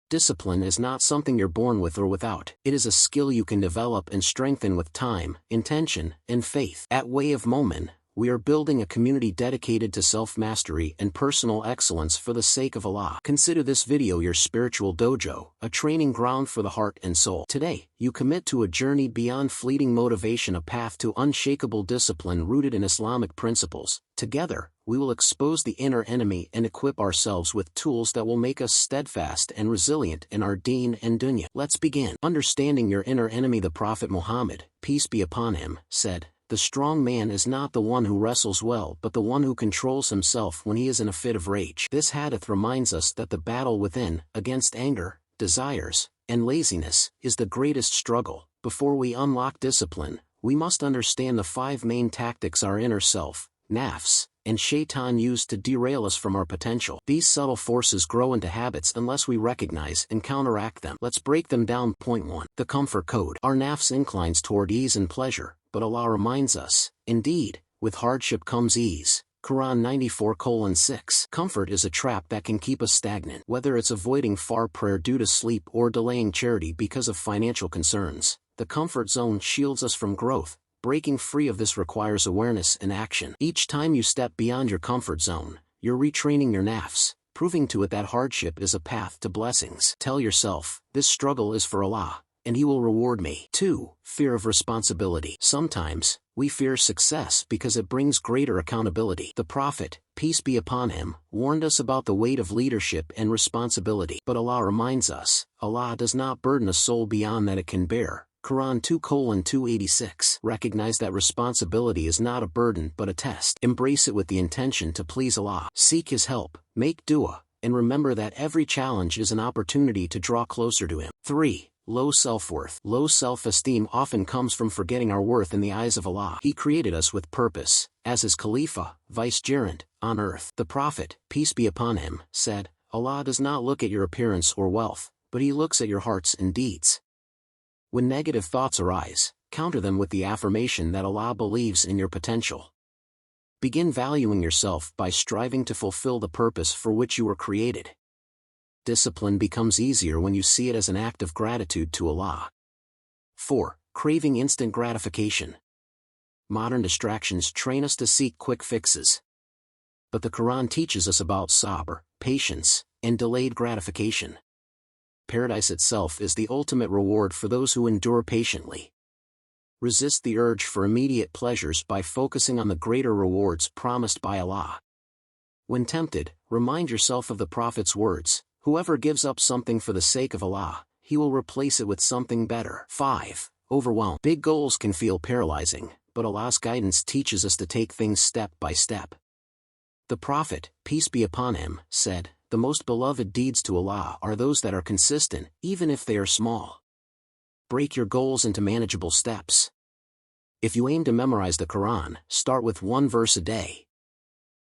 Discipline is not something you're born with or without. It is a skill you can develop and strengthen with time, intention, and faith. At Way of Momin, we are building a community dedicated to self-mastery and personal excellence for the sake of Allah. Consider this video your spiritual dojo, a training ground for the heart and soul. Today, you commit to a journey beyond fleeting motivation, a path to unshakable discipline rooted in Islamic principles. Together, we will expose the inner enemy and equip ourselves with tools that will make us steadfast and resilient in our deen and dunya. Let's begin. Understanding your inner enemy. The Prophet Muhammad, peace be upon him, said, "The strong man is not the one who wrestles well but the one who controls himself when he is in a fit of rage." This hadith reminds us that the battle within, against anger, desires, and laziness, is the greatest struggle. Before we unlock discipline, we must understand the 5 main tactics our inner self, nafs, and shaitan use to derail us from our potential. These subtle forces grow into habits unless we recognize and counteract them. Let's break them down. Point 1. The comfort code. Our nafs inclines toward ease and pleasure, but Allah reminds us, indeed, with hardship comes ease. Quran 94:6. Comfort is a trap that can keep us stagnant. Whether it's avoiding far prayer due to sleep or delaying charity because of financial concerns, the comfort zone shields us from growth. Breaking free of this requires awareness and action. Each time you step beyond your comfort zone, you're retraining your nafs, proving to it that hardship is a path to blessings. Tell yourself, this struggle is for Allah, and He will reward me. 2. Fear of responsibility. Sometimes, we fear success because it brings greater accountability. The Prophet, peace be upon him, warned us about the weight of leadership and responsibility. But Allah reminds us, Allah does not burden a soul beyond that it can bear. Quran 2:286. Recognize that responsibility is not a burden but a test. Embrace it with the intention to please Allah. Seek His help, make dua, and remember that every challenge is an opportunity to draw closer to Him. 3. Low self-worth. Low self-esteem often comes from forgetting our worth in the eyes of Allah. He created us with purpose, as His Khalifa, vicegerent, on earth. The Prophet, peace be upon him, said, Allah does not look at your appearance or wealth, but He looks at your hearts and deeds. When negative thoughts arise, counter them with the affirmation that Allah believes in your potential. Begin valuing yourself by striving to fulfill the purpose for which you were created. Discipline becomes easier when you see it as an act of gratitude to Allah. 4. Craving instant gratification. Modern distractions train us to seek quick fixes. But the Quran teaches us about sabr, patience, and delayed gratification. Paradise itself is the ultimate reward for those who endure patiently. Resist the urge for immediate pleasures by focusing on the greater rewards promised by Allah. When tempted, remind yourself of the Prophet's words, whoever gives up something for the sake of Allah, He will replace it with something better. 5. Overwhelm. Big goals can feel paralyzing, but Allah's guidance teaches us to take things step by step. The Prophet, peace be upon him, said, the most beloved deeds to Allah are those that are consistent, even if they are small. Break your goals into manageable steps. If you aim to memorize the Quran, start with 1 verse a day.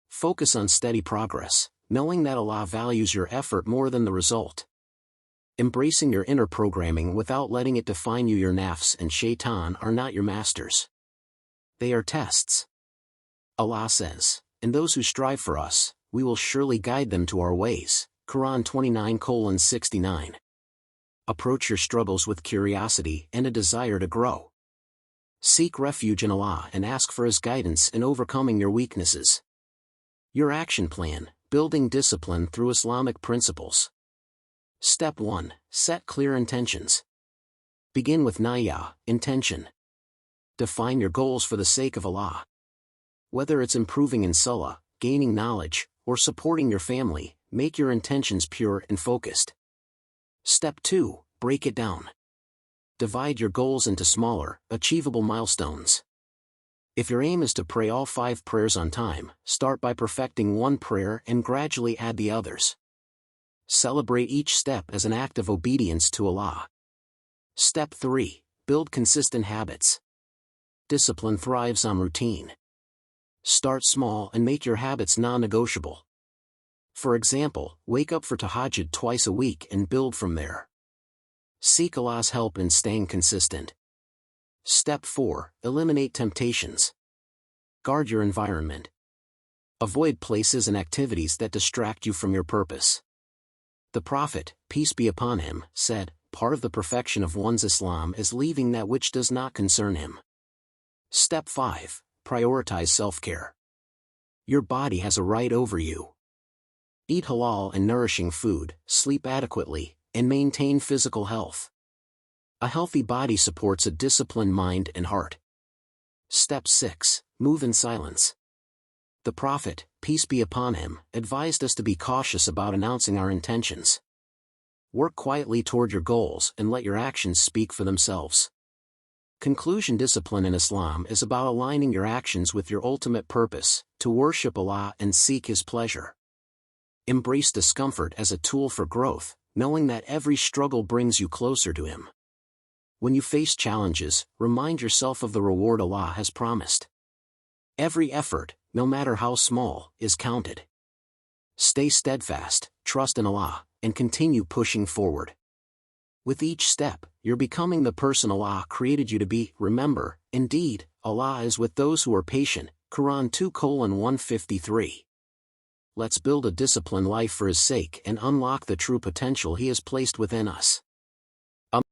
Focus on steady progress, knowing that Allah values your effort more than the result. Embracing your inner programming without letting it define you. Your nafs and shaitan are not your masters. They are tests. Allah says, and those who strive for us, we will surely guide them to our ways. Quran 29:69. Approach your struggles with curiosity and a desire to grow. Seek refuge in Allah and ask for His guidance in overcoming your weaknesses. Your action plan, building discipline through Islamic principles. Step 1. Set clear intentions. Begin with niyya, intention. Define your goals for the sake of Allah. Whether it's improving in salah, gaining knowledge, or supporting your family, make your intentions pure and focused. Step 2. Break it down. Divide your goals into smaller, achievable milestones. If your aim is to pray all 5 prayers on time, start by perfecting 1 prayer and gradually add the others. Celebrate each step as an act of obedience to Allah. Step 3. Build consistent habits. Discipline thrives on routine. Start small and make your habits non-negotiable. For example, wake up for tahajjud twice a week and build from there. Seek Allah's help in staying consistent. Step 4. Eliminate temptations. Guard your environment. Avoid places and activities that distract you from your purpose. The Prophet, peace be upon him, said, part of the perfection of one's Islam is leaving that which does not concern him. Step 5. Prioritize self-care. Your body has a right over you. Eat halal and nourishing food, sleep adequately, and maintain physical health. A healthy body supports a disciplined mind and heart. Step 6. Move in silence. The Prophet, peace be upon him, advised us to be cautious about announcing our intentions. Work quietly toward your goals and let your actions speak for themselves. Conclusion: discipline in Islam is about aligning your actions with your ultimate purpose, to worship Allah and seek His pleasure. Embrace discomfort as a tool for growth, knowing that every struggle brings you closer to Him. When you face challenges, remind yourself of the reward Allah has promised. Every effort, no matter how small, is counted. Stay steadfast, trust in Allah, and continue pushing forward. With each step, you're becoming the person Allah created you to be. Remember, indeed, Allah is with those who are patient. Quran 2:153. Let's build a disciplined life for His sake and unlock the true potential He has placed within us.